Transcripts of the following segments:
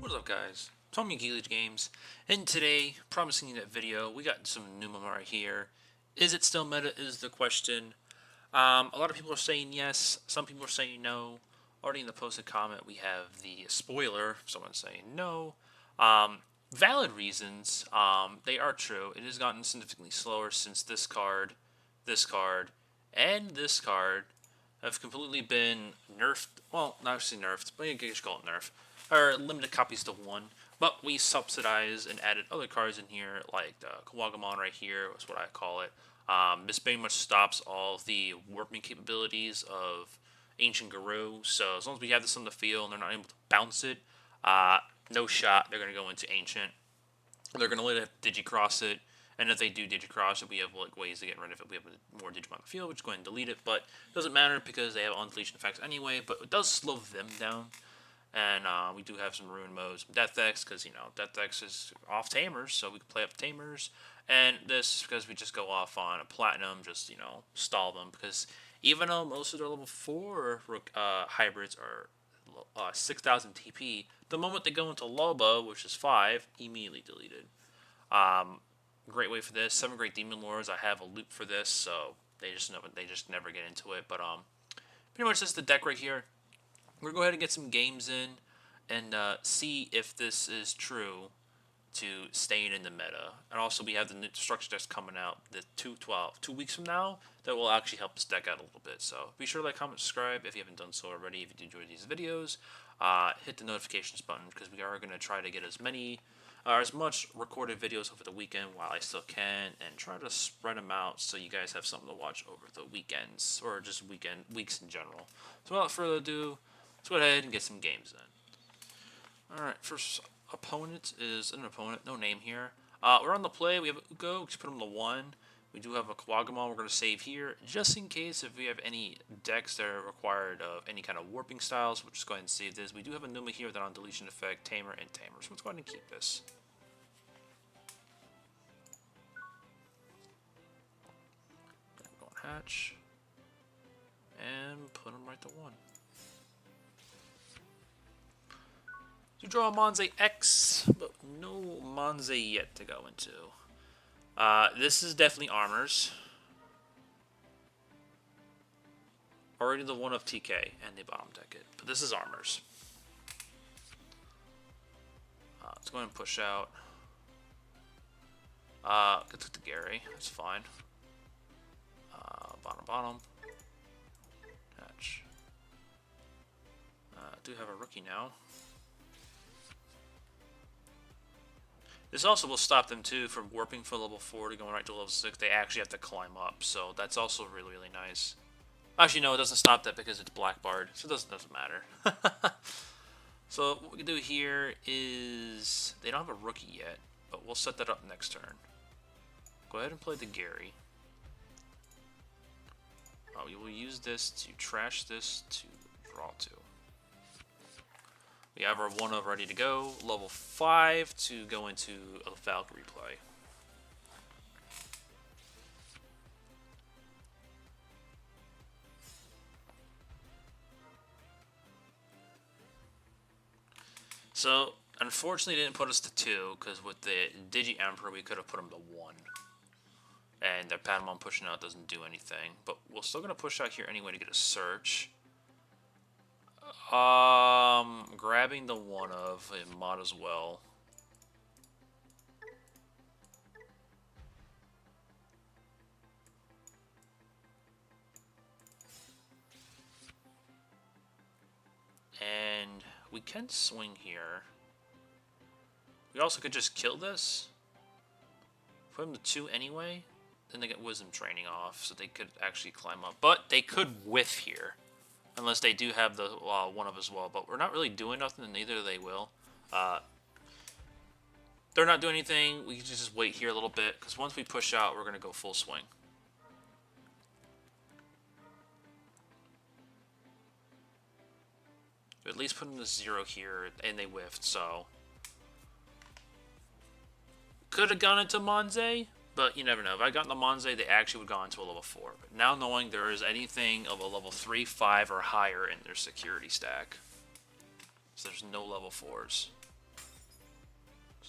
What is up, guys? Tommy Geely Games, and today, promising you that video, we got some Numemon right here. Is it still meta? Is the question. A lot of people are saying yes. Some people are saying no. Already in the posted comment, we have the spoiler. Someone saying no. Valid reasons. They are true. It has gotten significantly slower since this card, and this card have completely been nerfed. Well, not actually nerfed, but you can call it nerf. Or limited copies to one. But we subsidized and added other cards in here, like the Kawagamon right here, is what I call it. This pretty much stops all the warping capabilities of Ancient Guru. So as long as we have this on the field and they're not able to bounce it, no shot they're going to go into Ancient. They're going to let it Digicross it. And if they do Digicross it, we have like ways to get rid of it. We have more Digimon on the field, which go ahead and delete it. But it doesn't matter because they have on-deletion effects anyway. But it does slow them down. And we do have some Ruin modes, Death X, because, Death X is off Tamers, so we can play up Tamers. And this is because we just go off on a Platinum, just, stall them. Because even though most of their level 4 hybrids are 6,000 TP, the moment they go into Loba, which is 5, immediately deleted. Great way for this. 7 Great Demon Lords, I have a loop for this, so they just never get into it. But pretty much this is the deck right here. We're going to go ahead and get some games in and see if this is true to staying in the meta. And also we have the new structure that's coming out the 2 weeks from now that will actually help this deck out a little bit. So be sure to like, comment, subscribe if you haven't done so already. If you enjoy these videos, hit the notifications button because we are going to try to get as much recorded videos over the weekend while I still can, and try to spread them out so you guys have something to watch over the weekends or just weeks in general. So without further ado, let's go ahead and get some games in. Alright, first opponent is an opponent, no name here. We're on the play, we have Ugo, we just put him to 1. We do have a Kawagamon we're going to save here, just in case if we have any decks that are required of any kind of warping styles. We'll just go ahead and save this. We do have a Numa here with an on-deletion effect, Tamer, and Tamer. So let's go ahead and keep this. Go on hatch. And put him right to 1. You draw a Monze X, but no Monze yet to go into. This is definitely Armors. Already the one of TK, and they bottom deck it. But this is Armors. Let's go ahead and push out. Get to Gary, that's fine. Bottom. Hatch. Do have a rookie now. This also will stop them too from warping for level 4 to going right to level 6. They actually have to climb up, so that's also really, really nice. Actually, no, it doesn't stop that because it's black barred, so it doesn't matter. So what we can do here is they don't have a rookie yet, but we'll set that up next turn. Go ahead and play the Gary. We will use this to trash this to draw 2. We have our 1-of ready to go, level 5 to go into a Valkyrie play. So, unfortunately, it didn't put us to 2, because with the Digi Emperor, we could have put him to 1. And their Patamon pushing out doesn't do anything, but we're still going to push out here anyway to get a search. Grabbing the 1-of, it might as well. And we can swing here. We also could just kill this. Put him to 2 anyway. Then they get Wisdom Training off, so they could actually climb up. But they could whiff here. Unless they do have the 1-of as well. But we're not really doing nothing, and neither they will. They're not doing anything. We can just wait here a little bit. Because once we push out, we're going to go full swing. At least put them to 0 here, and they whiffed, so. Could have gone into Monze, but you never know. If I got in the Monze, they actually would have gone to a level 4. But now knowing there is anything of a level 3, 5, or higher in their security stack. So there's no level 4s.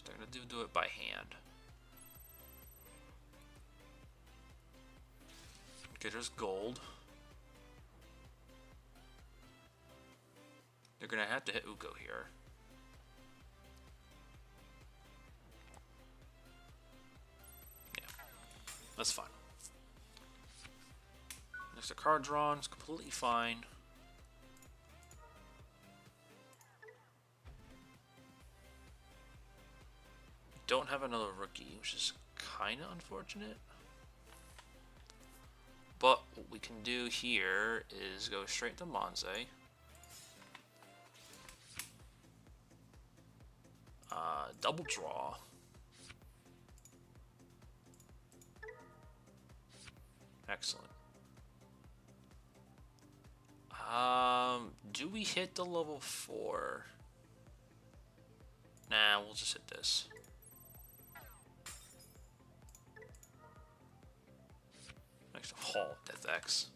They're gonna do it by hand. Okay, there's gold. They're gonna have to hit Uko here. Yeah, that's fine. Next, a card drawn. It's completely fine. Don't have another rookie, which is kind of unfortunate. But what we can do here is go straight to Monze. Double draw. Excellent. Do we hit the level 4? Nah, we'll just hit this. Next, Hall, Death X.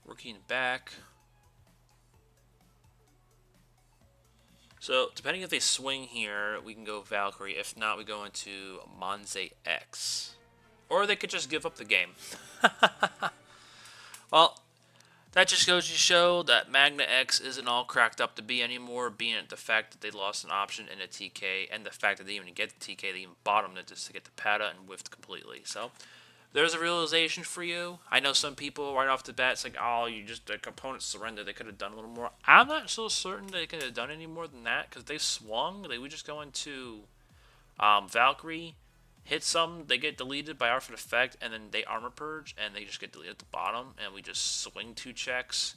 Rookie in the back. So, depending if they swing here, we can go Valkyrie. If not, we go into Monze X. Or they could just give up the game. Well, that just goes to show that Magna X isn't all cracked up to be anymore, being the fact that they lost an option in a TK, and the fact that they even get the TK, they even bottomed it just to get the Pata and whiffed completely. So, there's a realization for you. I know some people right off the bat, it's like, oh, you just, the components surrender. They could have done a little more. I'm not so certain they could have done any more than that, because they swung. They would just go into Valkyrie, hit some, they get deleted by Arfid Effect, and then they Armor Purge, and they just get deleted at the bottom, and we just swing 2 checks.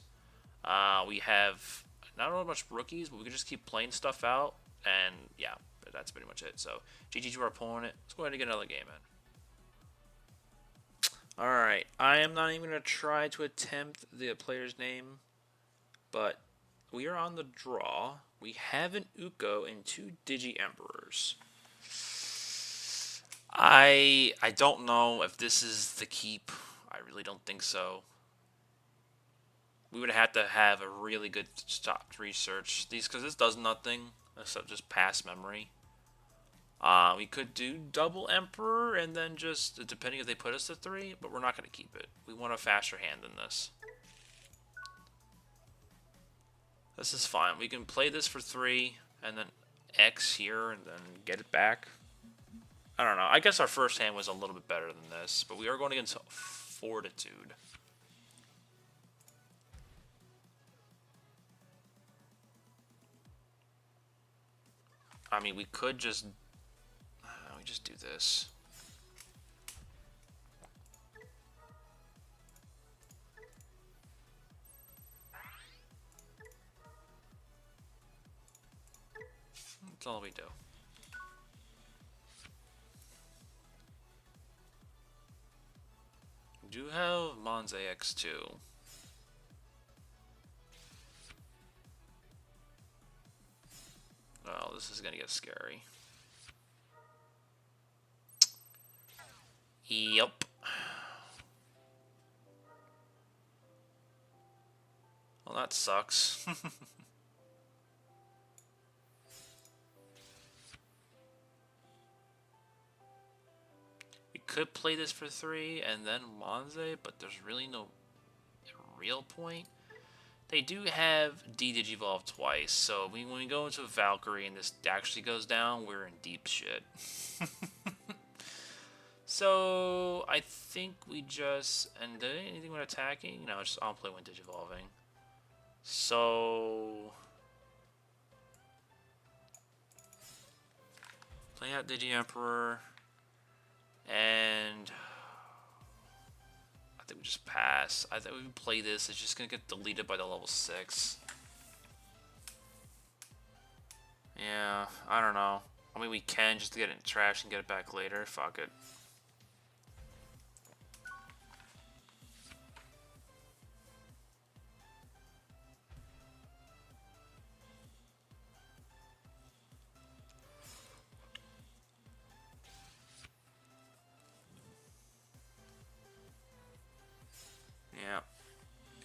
We have not really much rookies, but we can just keep playing stuff out, and yeah, that's pretty much it. So, GG to our opponent. Let's go ahead and get another game in. Alright, I am not even going to try to attempt the player's name, but we are on the draw. We have an Uko and 2 Digi Emperors. I don't know if this is the keep. I really don't think so. We would have to have a really good stopped research these, because this does nothing except just pass memory. We could do double Emperor and then just, depending if they put us to 3, but we're not going to keep it. We want a faster hand than this. This is fine. We can play this for 3 and then X here and then get it back. I don't know. I guess our first hand was a little bit better than this, but we are going against Fortitude. I mean, we could just... we just do this. That's all we do. We do have Monze X2. Well, this is gonna get scary. Yup. Well, that sucks. We could play this for 3 and then Monze, but there's really no real point. They do have D-Digivolve twice, so when we go into Valkyrie and this actually goes down, we're in deep shit. So, I think we just... And did anything when attacking? No, just on play when Digivolving. So... Play out Digi-Emperor. And... I think we just pass. I think we play this. It's just going to get deleted by the level 6. Yeah, I don't know. I mean, we can just get it in trash and get it back later. Fuck it.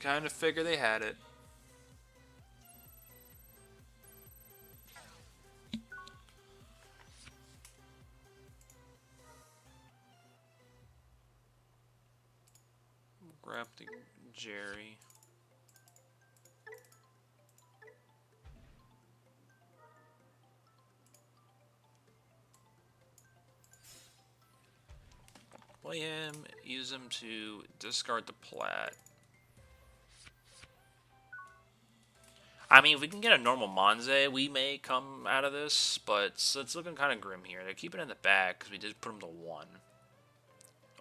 kind of figure they had it. Grab the Jerry. Play him, use him to discard the plat. I mean, if we can get a normal Monze, we may come out of this, but it's looking kind of grim here. They're keeping it in the back because we did put him to 1.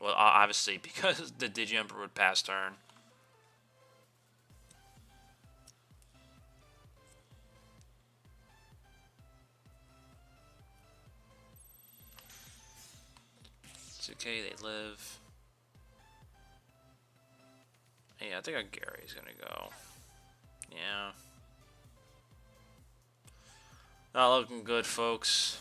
Well, obviously, because the Digi-Emperor would pass turn. It's okay, they live. Yeah, I think Gary's gonna go. Yeah. Not looking good, folks.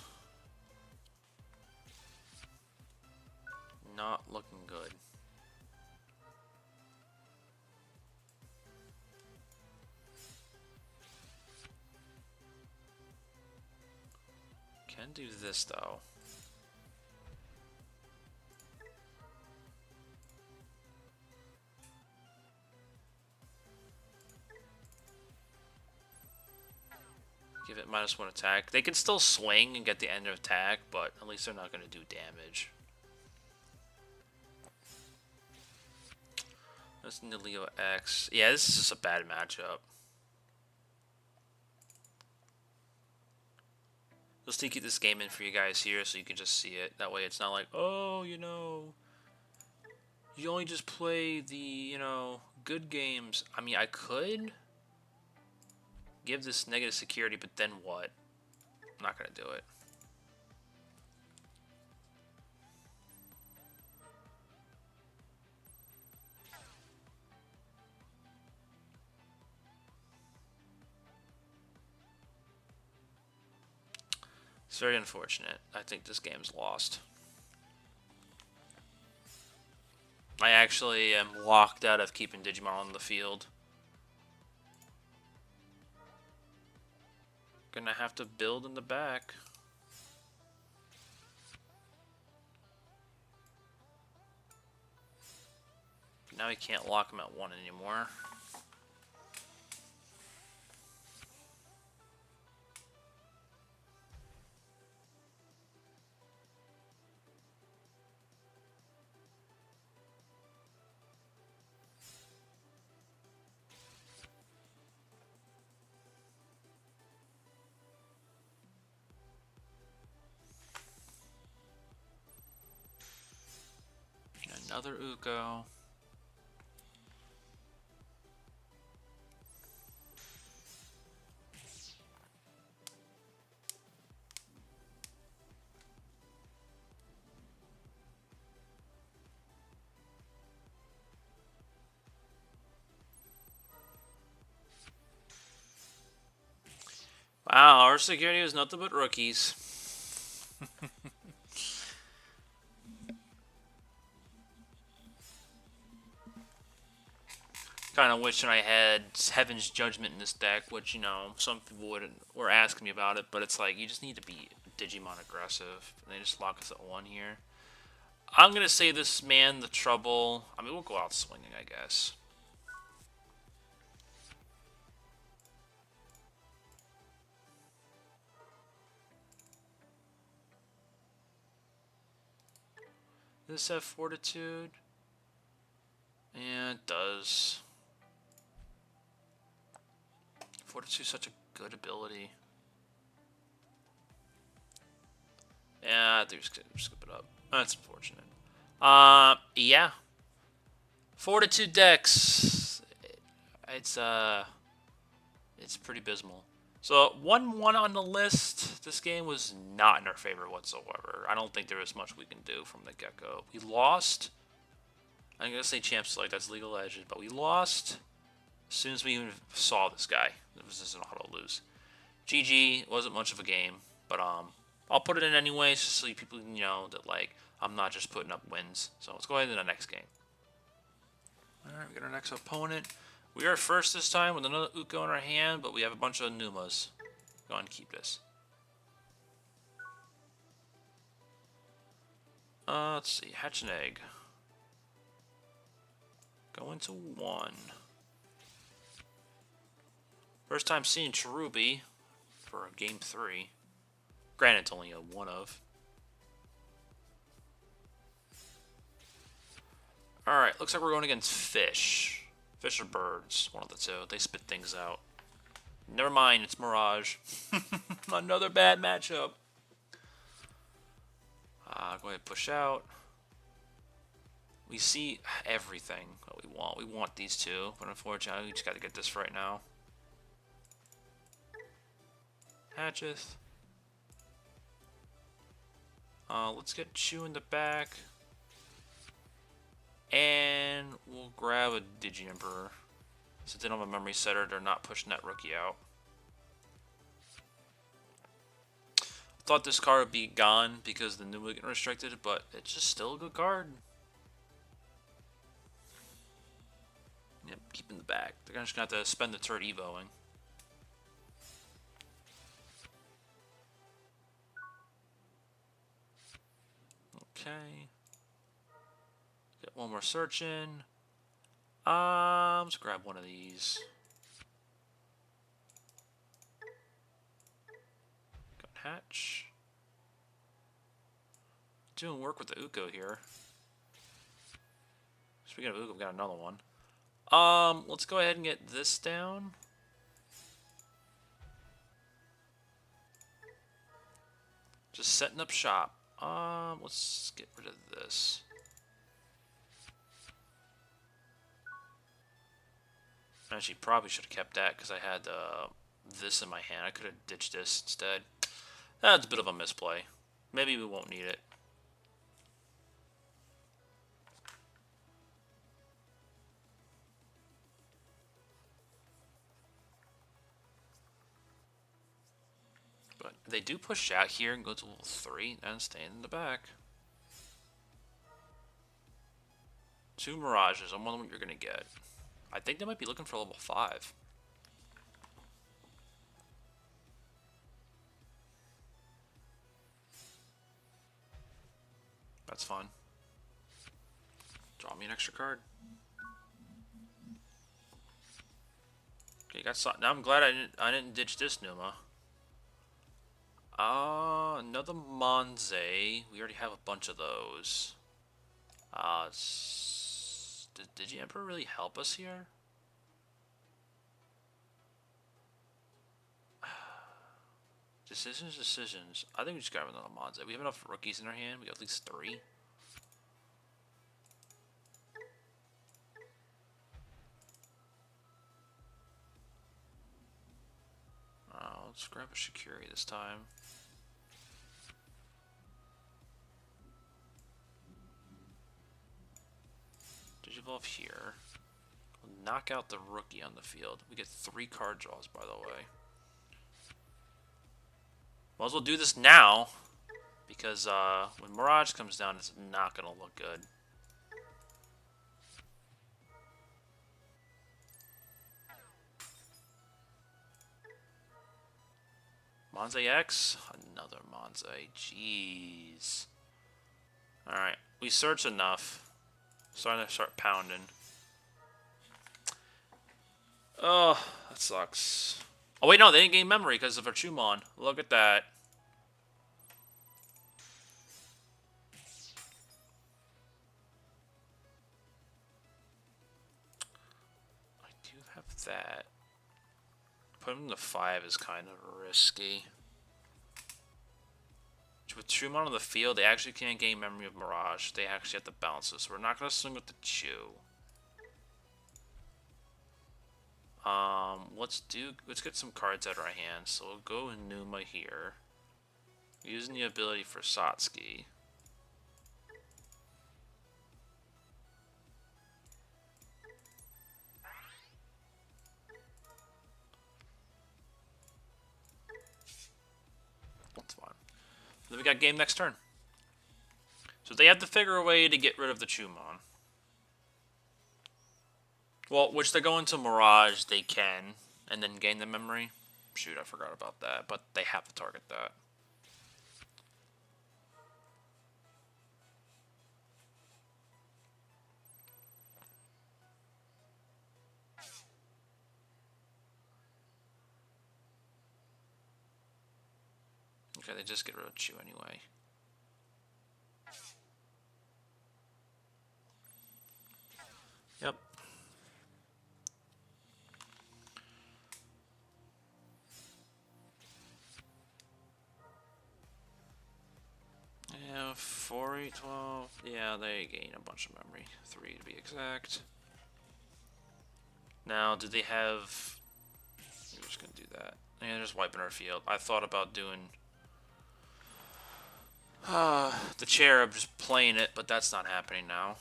Not looking good. Can do this, though. Give it -1 attack. They can still swing and get the end of attack, but at least they're not going to do damage. That's Nilio X. Yeah, this is just a bad matchup. We'll still keep this game in for you guys here so you can just see it. That way it's not like, oh, you know, you only just play the, you know, good games. I mean, I could give this negative security, but then what? I'm not going to do it. It's very unfortunate. I think this game's lost. I actually am locked out of keeping Digimon on the field. Gonna have to build in the back. Now we can't lock him at 1 anymore. Another Uko. Wow, our security is nothing but rookies. Kind of wishing I had Heaven's Judgment in this deck, which, you know, some people were asking me about it, but it's like, you just need to be Digimon aggressive. And they just lock us at 1 here. I'm going to say this man the trouble. I mean, we'll go out swinging, I guess. Does this have Fortitude? Yeah, it does. Fortitude's such a good ability. Yeah, I think we're just skip it up. That's unfortunate. Yeah. Fortitude decks. It's pretty abysmal. So 1-1 on the list. This game was not in our favor whatsoever. I don't think there was much we can do from the get-go. We lost. I'm gonna say champs like that's legal edges, but we lost as soon as we even saw this guy. It was just an auto lose. GG wasn't much of a game, but I'll put it in anyways, just so people know that like I'm not just putting up wins. So let's go ahead to the next game. All right, we got our next opponent. We are first this time with another Uko in our hand, but we have a bunch of Numas. Go on, keep this. Let's see. Hatch an egg. Go into 1. First time seeing Cherubi for game 3. Granted, it's only a 1 of. Alright, looks like we're going against fish. Fish or birds, one of the two. They spit things out. Never mind, it's Mirage. Another bad matchup. Go ahead and push out. We see everything that we want. We want these two, but unfortunately, we just got to get this right now. Hatcheth. Let's get Chew in the back. And we'll grab a Digiemperor. Since they don't have a memory setter, they're not pushing that rookie out. Thought this card would be gone because the new getting restricted, but it's just still a good card. Yep, keep in the back. They're just gonna have to spend the turret evoing. Okay. Get one more search in. Let's grab one of these. Got hatch. Doing work with the Uko here. Speaking of Uko, we got another one. Let's go ahead and get this down. Just setting up shop. Let's get rid of this. Actually, probably should have kept that because I had this in my hand. I could have ditched this instead. That's a bit of a misplay. Maybe we won't need it. But they do push out here and go to level 3 and stay in the back. 2 Mirages. I'm wondering what you're going to get. I think they might be looking for level 5. That's fun. Draw me an extra card. Okay, got some. Now I'm glad I didn't ditch this Numa. Another Monze. We already have a bunch of those. Did Digiemperor really help us here? Decisions. I think we just grab another Monze. We have enough rookies in our hand. We got at least 3. Let's grab a Shikiri this time. Digivolve here. We'll knock out the rookie on the field. We get 3 card draws, by the way. Might as well do this now, because when Mirage comes down, it's not going to look good. Monze X? Another Monze. Jeez. Alright, we searched enough. Starting to start pounding. Oh, that sucks. Oh wait, no, they didn't gain memory because of our Chumon. Look at that. I do have that. Putting them to 5 is kind of risky. With Chumon on the field, they actually can't gain memory of Mirage. They actually have to bounce this. So we're not going to swing with the Chew. Let's get some cards out of our hands. So we'll go in Numa here. Using the ability for Satsuki. That's fine. Then we got game next turn. So they have to figure a way to get rid of the Chumon. Well, which they go into Mirage, they can, and then gain the memory. Shoot, I forgot about that, but they have to target that. Okay, they just get rid of Chew anyway. Yep. Yeah, 4, 8, 12. Yeah, they gain a bunch of memory. 3 to be exact. Now, do they have... We're just going to do that. Yeah, they're just wiping our field. I thought about doing... the Cherub, just playing it, but that's not happening now.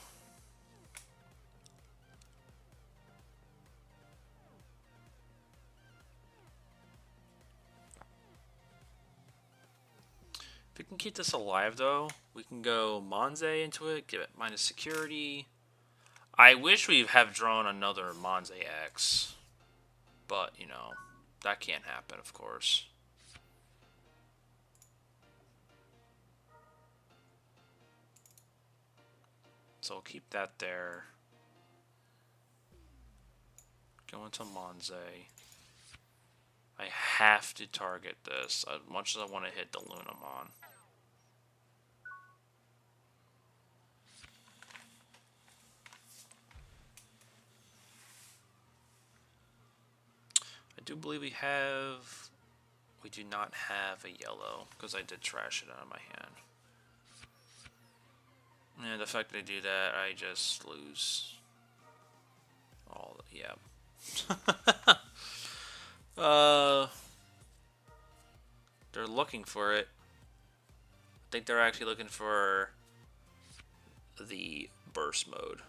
If we can keep this alive, though, we can go Monze into it, give it minus security. I wish we have drawn another Monze X, but, you know, that can't happen, of course. So I'll keep that there. Go into Monze. I have to target this as much as I want to hit the Numemon. I do believe we have... We do not have a yellow, because I did trash it out of my hand. And the fact that I do that, I just lose all the... Yeah. They're looking for it. I think they're actually looking for the burst mode.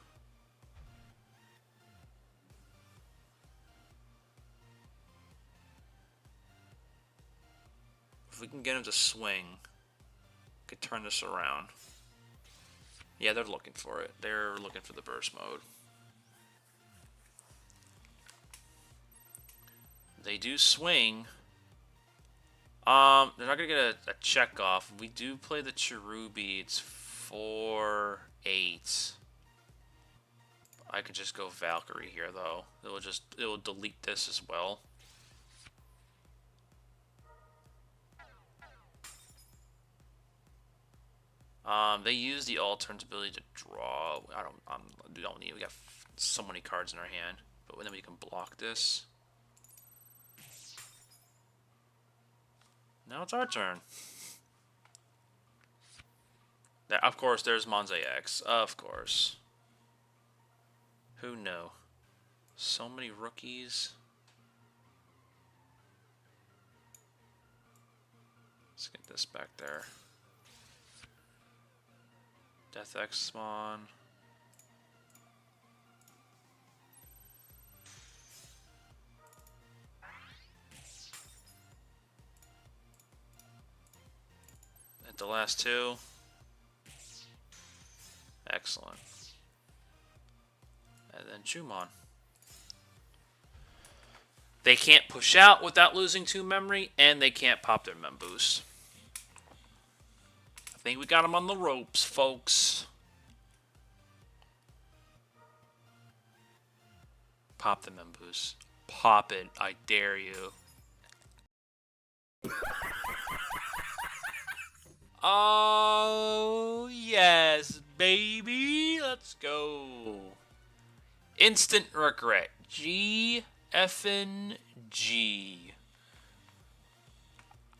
If we can get him to swing, we could turn this around. Yeah, they're looking for it. They're looking for the burst mode. They do swing. They're not gonna get a check off. We do play the Cherubi. It's 4, 8. I could just go Valkyrie here though. It will delete this as well. They use the all turns ability to draw. We don't need. We got so many cards in our hand, but then we can block this. Now it's our turn. Of course, there's Monze X. Of course. Who knew? So many rookies. Let's get this back there. Death X spawn. At the last two. Excellent. And then Chumon. They can't push out without losing 2 memory, and they can't pop their mem boost. I think we got them on the ropes, folks. Pop the mem boost. Pop it, I dare you. Oh, yes, baby. Let's go. Instant regret. G effin' G.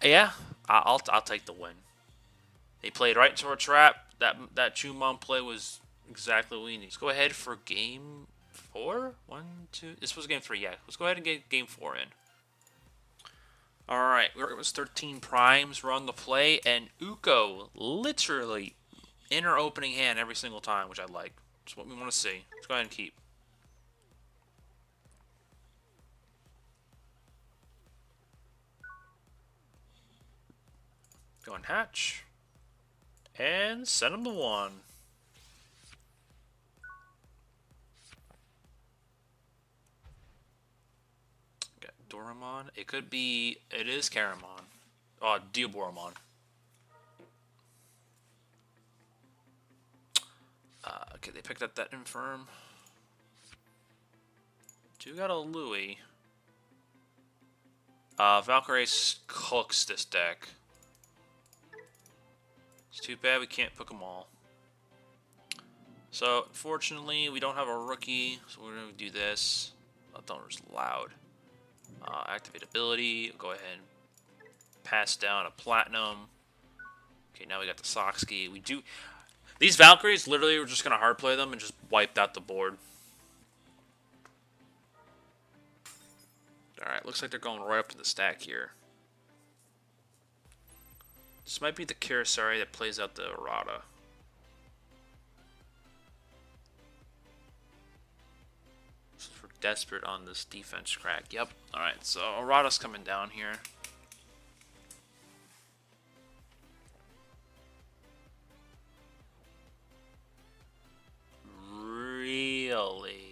Yeah, I'll take the win. They played right into our trap. That Chumon play was exactly what we need. Let's go ahead for game 4. 1, 2. This was game 3. Yeah, let's go ahead and get game 4 in. Alright, it was 13 primes. We're on the play, and Uko literally in her opening hand every single time, which I like. That's what we want to see. Let's go ahead and keep. Go and hatch. And send him to 1. Diaboromon? It could be. It is Caramon. Diaboromon. Okay, they picked up that Infirm. Do got a Louis. Valkyrie cooks this deck. It's too bad we can't pick them all. So, unfortunately, we don't have a rookie, so we're going to do this. Thunder's loud. Activate ability. Go ahead and pass down a Platinum. Okay, now we got the Soxki. We do... These Valkyries, literally, we're just going to hard play them and just wipe out the board. Alright, looks like they're going right up to the stack here. This might be the Kirasari that plays out the Errata. So we're desperate on this defense crack. Yep. Alright, so Errata's coming down here. Really?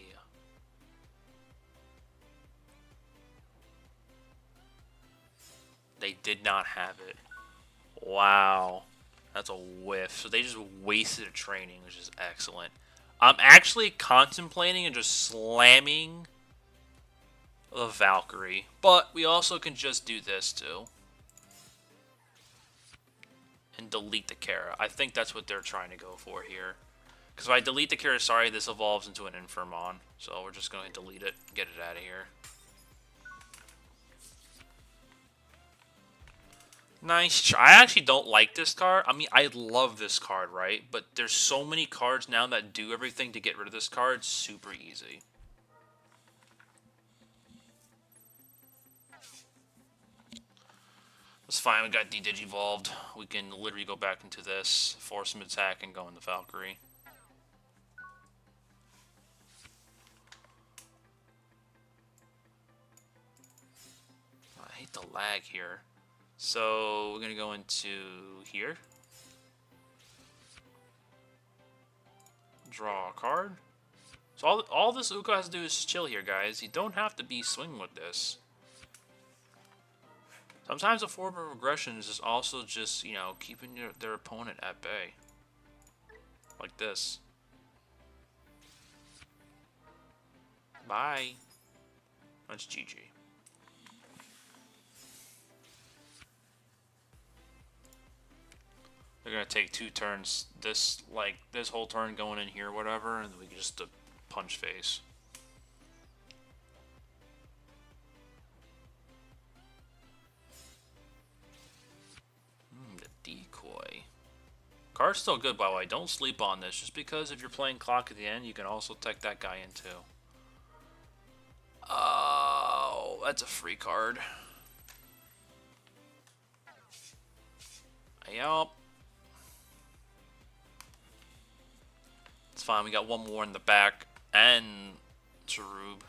They did not have it. Wow. That's a whiff. So they just wasted a training, which is excellent. I'm actually contemplating and just slamming the Valkyrie. But we also can just do this too. And delete the Kara. I think that's what they're trying to go for here. Because if I delete the Kirasari, this evolves into an Infirmon. So we're just going to delete it, get it out of here. Nice. I actually don't like this card. I mean, I love this card, right? But there's so many cards now that do everything to get rid of this card. Super easy. That's fine. We got de-digivolved. We can literally go back into this, force some attack, and go into Valkyrie. I hate the lag here. So we're gonna go into here. Draw a card. So all this Uka has to do is chill here, guys. You don't have to be swinging with this. Sometimes a form of aggression is just also just, you know, keeping their opponent at bay. Like this. Bye. That's GG. They're gonna take 2 turns. This whole turn going in here, whatever, and then we can just punch face. The decoy. Card's still good, by the way. Don't sleep on this. Just because if you're playing clock at the end, you can also tech that guy in too. Oh, that's a free card. Yup. It's fine, we got one more in the back, and Cherub.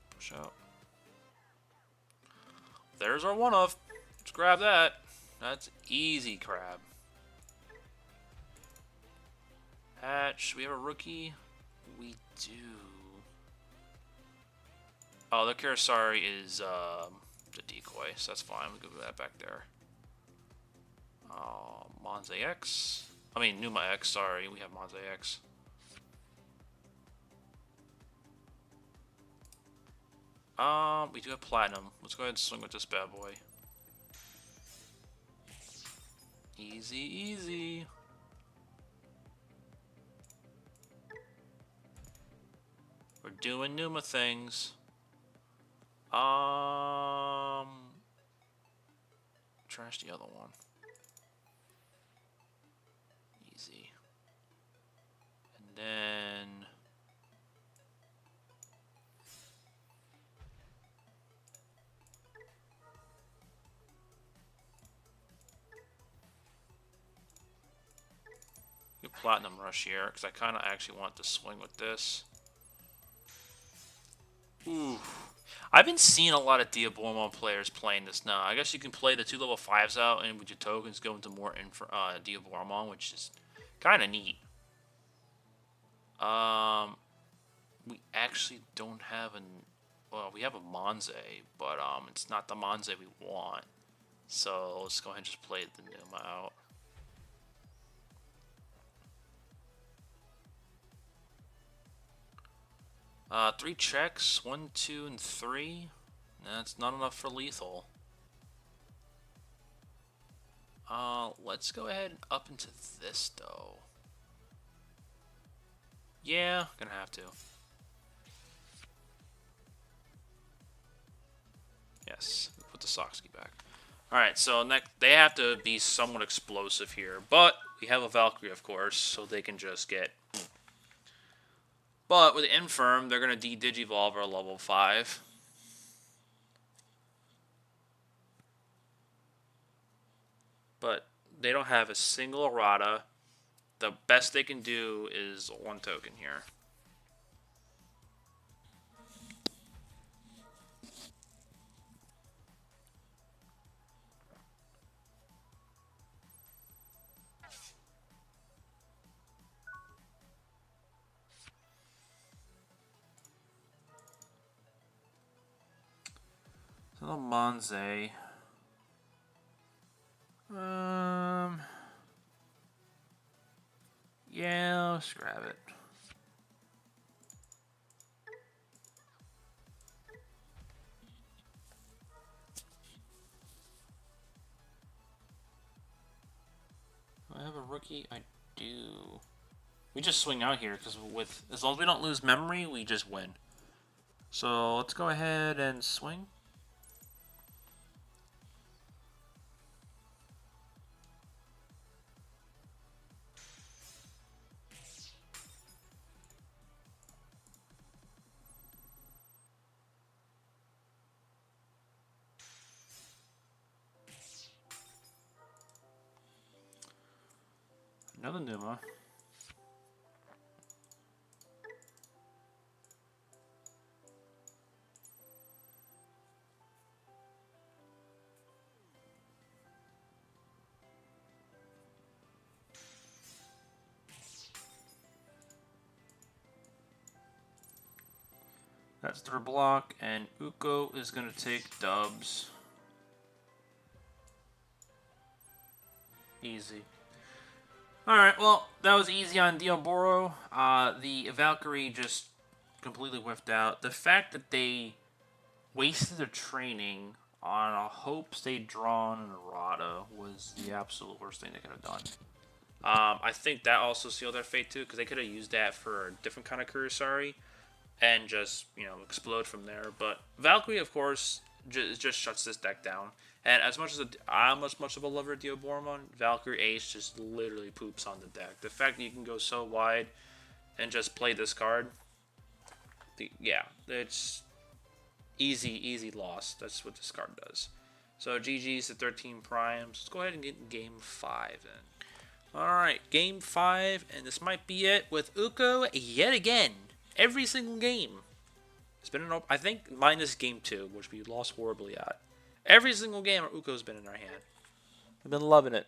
Push out. There's our one-of. Let's grab that. That's easy, crab. Hatch, we have a rookie? We do. Oh, the Kirasari is the decoy, so that's fine. We can put that back there. Monza X. I mean, Numa X, sorry. We have Monza X. We do have Platinum. Let's go ahead and swing with this bad boy. Easy, easy. We're doing Numa things. Trash the other one. Easy. And then get Platinum Rush here, because I kind of actually want to swing with this. Ooh. I've been seeing a lot of Diaboromon players playing this now. I guess you can play the 2 level 5s out and with your tokens go into more Diaboromon, which is kind of neat. We actually don't have an... Well, we have a Monze, but it's not the Monze we want. So let's go ahead and just play the Numa out. 3 checks, 1, 2, and 3. That's not enough for lethal. Let's go ahead and up into this, though. Yeah, gonna have to. Yes, put the Soxky back. Alright, so next, they have to be somewhat explosive here. But we have a Valkyrie, of course, so they can just get... But with the Infirm, they're going to de-Digivolve our level 5. But they don't have a single errata. The best they can do is 1 token here. So the Monze. Yeah, let's grab it. Do I have a rookie? I do. We just swing out here because with as long as we don't lose memory, we just win. So let's go ahead and swing. Another Numa. That's their block, and Uko is going to take dubs. Easy. Alright, well, that was easy on Diaboro. The Valkyrie just completely whiffed out. The fact that they wasted their training on a hope stayed drawn and errata was the absolute worst thing they could have done. I think that also sealed their fate too, because they could have used that for a different kind of Kurosari and just, you know, explode from there. But Valkyrie, of course, just shuts this deck down. And as much as I'm as much of a lover of Diaboromon, Valkyrie Ace just literally poops on the deck. The fact that you can go so wide and just play this card, yeah, it's easy loss. That's what this card does. So GG's to 13 primes. Let's go ahead and get game 5 in. Alright, game 5, and this might be it with Uko yet again. Every single game. It's been an I think minus game 2, which we lost horribly at. Every single game Uko's been in our hand. I've been loving it.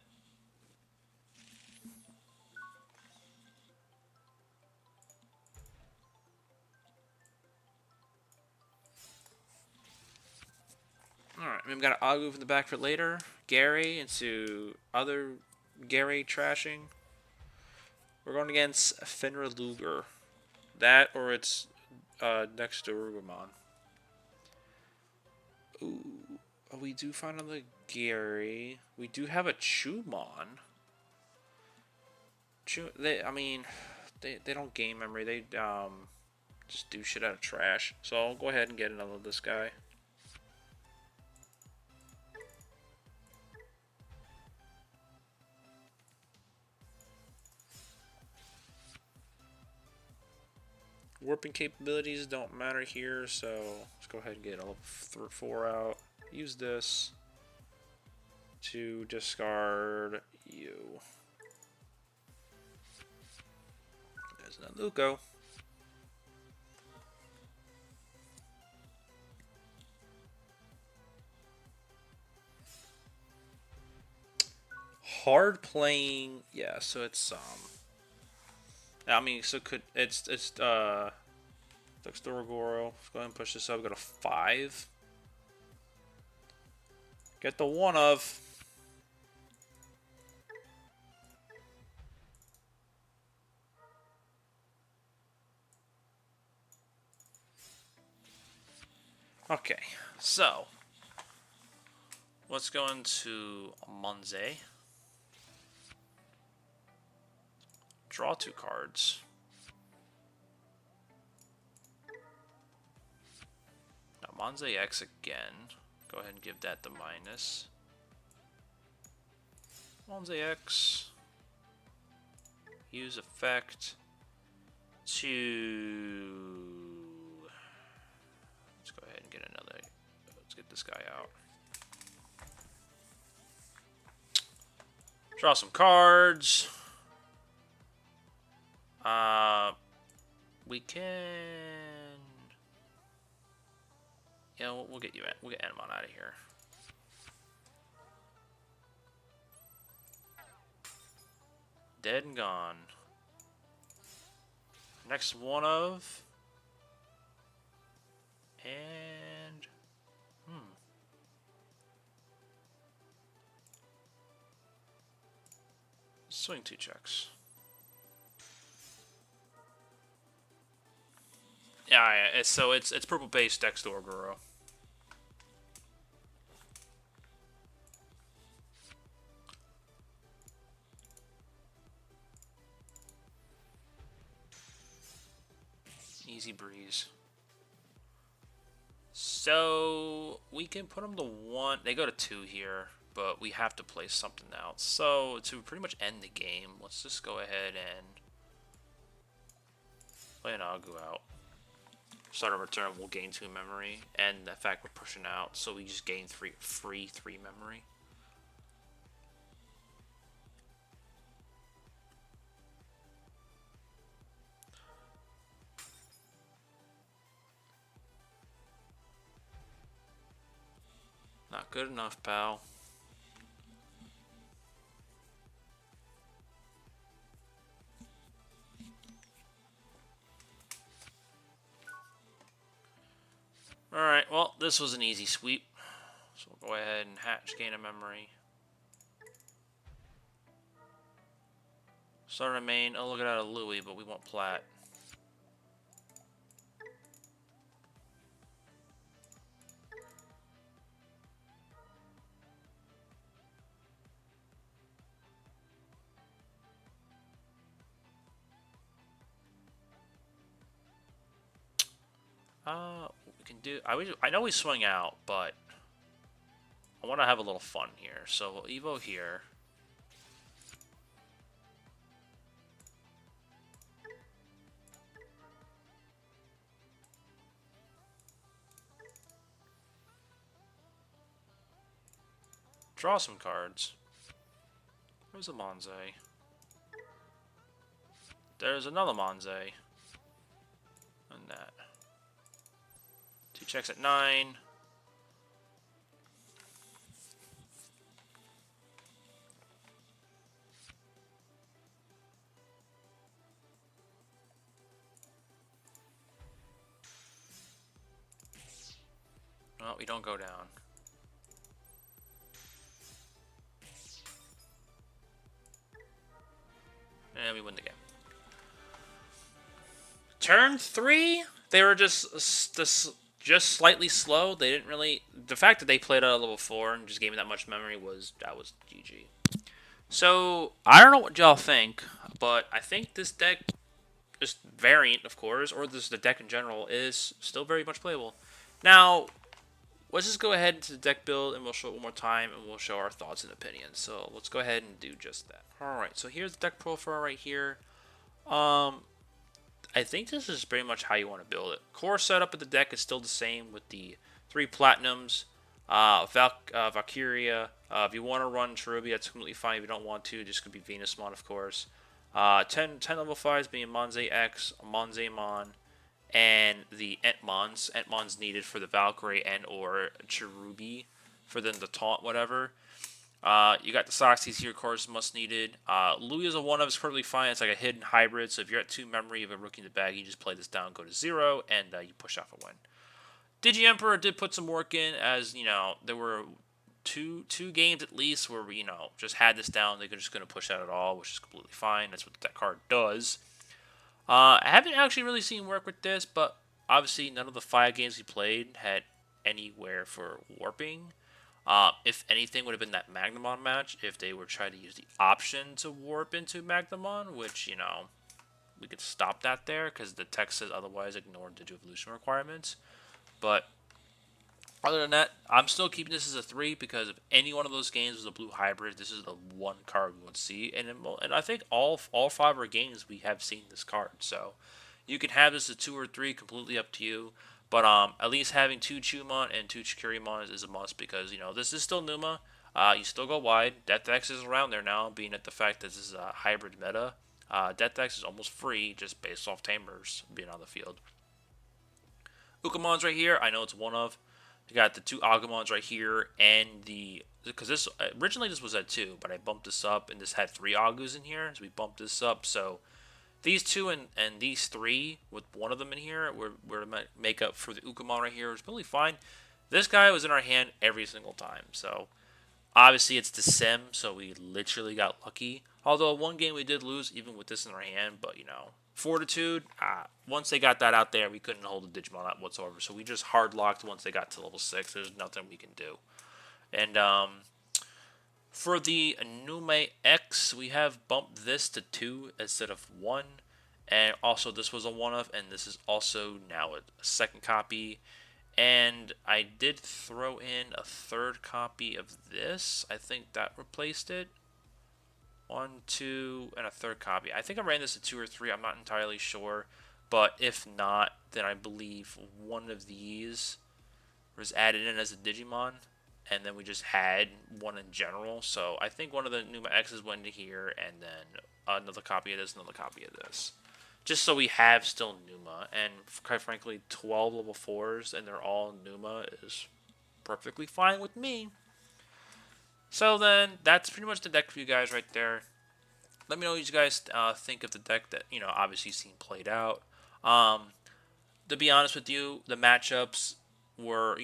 Alright, we've got Agu from the back for later. Gary into other Gary trashing. We're going against Fenrir Luger. That or it's next to Diaboromon. Ooh, we do find another Gary. We do have a Chumon. I mean, they don't gain memory. They just do shit out of trash. So I'll go ahead and get another of this guy. Warping capabilities don't matter here, so let's go ahead and get a level 4 out. Use this to discard you. There's another Uko. Hard playing, yeah, so it's I mean, so it's Diaboromon. Let's go ahead and push this up. We got a 5. Get the 1 of. Okay, so let's go into Monze. Draw 2 cards. Now Monze X again. Go ahead and give that the minus. Monze X. Use effect to. Let's go ahead and get another. Let's get this guy out. Draw some cards. We can. Yeah, we'll get you. We'll get Numemon out of here. Dead and gone. Next 1 of. And swing 2 checks. Yeah, so it's purple based Diaboromon. Easy breeze. So we can put them to 1. They go to 2 here, but we have to play something else. So to pretty much end the game, let's just go ahead and play an Agu out. Start over turn, we'll gain 2 memory, and the fact we're pushing out, so we just gain 3 memory. Not good enough, pal. Alright, well, this was an easy sweep. So we'll go ahead and hatch, gain a memory. Start a main. Oh, look at that, a Louis, but we want plat. We can do. I know we swing out, but I want to have a little fun here. So we'll Evo here. Draw some cards. Where's a Monze? There's another Monze. And that. 2 checks at 9. Well, we don't go down. And we win the game. Turn 3, they were just slightly slow. They didn't really. The fact that they played at a level 4 and just gave me that much memory was GG. So I don't know what y'all think, but I think this deck, this variant, of course, or the deck in general, is still very much playable. Now, let's just go ahead into the deck build, and we'll show it one more time, and we'll show our thoughts and opinions. So let's go ahead and do just that. All right. So here's the deck profile right here. I think this is pretty much how you want to build it. Core setup of the deck is still the same with the 3 platinums, Valkyria. If you want to run Cherubi, that's completely fine. If you don't want to, just could be Venusmon, of course. 10 level 5s being Monze X, Monzemon, and the Entmons. Entmons needed for the Valkyrie and or Cherubi for them to taunt whatever. You got the Soxies here, of course, must needed. Louis is a one of, is perfectly fine. It's like a hidden hybrid, so if you're at 2 memory, you have a rookie in the bag, you just play this down, go to 0, and you push off a win. Digi Emperor did put some work in, as, there were two games at least where we, just had this down. They're just going to push out at all, which is completely fine. That's what that card does. I haven't actually really seen work with this, but obviously none of the 5 games he played had anywhere for warping. If anything, would have been that Magnamon match if they were trying to use the option to warp into Magnamon, which, we could stop that there because the text says otherwise ignore Digievolution requirements. But other than that, I'm still keeping this as a 3 because if any one of those games was a blue hybrid, this is the one card we would see. And I think all 5 of our games we have seen this card. So you can have this as a 2 or 3, completely up to you. But at least having 2 Chumon and 2 Chikirimon is a must because, this is still Numa. You still go wide. Death X is around there now, being at the fact that this is a hybrid meta. Death X is almost free just based off Tamers being on the field. Ukamon's right here. I know it's one of. You got the 2 Agumons right here, and because this originally this was at 2, but I bumped this up, and this had 3 Agus in here, so we bumped this up. So these 2 and these 3 with one of them in here were to make up for the Ukamon right here. It's really fine. This guy was in our hand every single time, so obviously it's the sim, so we literally got lucky. Although one game we did lose even with this in our hand, but Fortitude, once they got that out there, we couldn't hold the Digimon out whatsoever. So we just hard locked once they got to level 6. There's nothing we can do. And for the Nume X, we have bumped this to 2 instead of 1. And also this was a one-of, and this is also now a second copy. And I did throw in a 3rd copy of this. I think that replaced it. 1, 2, and a 3rd copy. I think I ran this at 2 or 3. I'm not entirely sure. But if not, then I believe one of these was added in as a Digimon. And then we just had one in general. So I think one of the Numa X's went to here. And then another copy of this, another copy of this. Just so we have still Numa. And quite frankly, 12 level 4s and they're all Numa is perfectly fine with me. So then, that's pretty much the deck for you guys right there. Let me know what you guys think of the deck that, obviously seen played out. To be honest with you, the matchups were,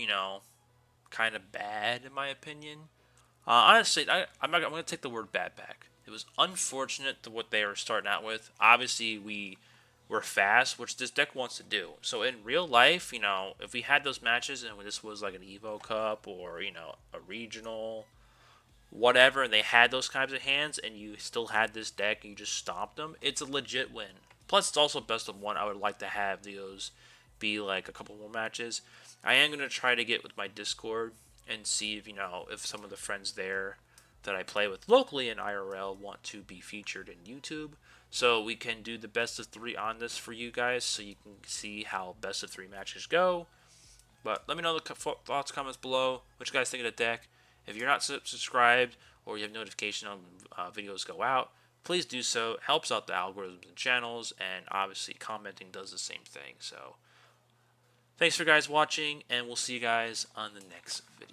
kind of bad in my opinion. Honestly, I'm going to take the word bad back. It was unfortunate to what they were starting out with. Obviously, we were fast, which this deck wants to do. So in real life, if we had those matches and this was like an Evo Cup or, a regional, whatever, and they had those kinds of hands, and you still had this deck, and you just stomped them, it's a legit win. Plus, it's also best of 1. I would like to have those be like a couple more matches. I am going to try to get with my Discord and see if, if some of the friends there that I play with locally in IRL want to be featured in YouTube. So we can do the best of 3 on this for you guys, so you can see how best of 3 matches go. But let me know the thoughts, comments below, what you guys think of the deck. If you're not subscribed or you have notification on videos go out, please do so. It helps out the algorithms and channels, and obviously commenting does the same thing. So thanks for guys watching, and we'll see you guys on the next video.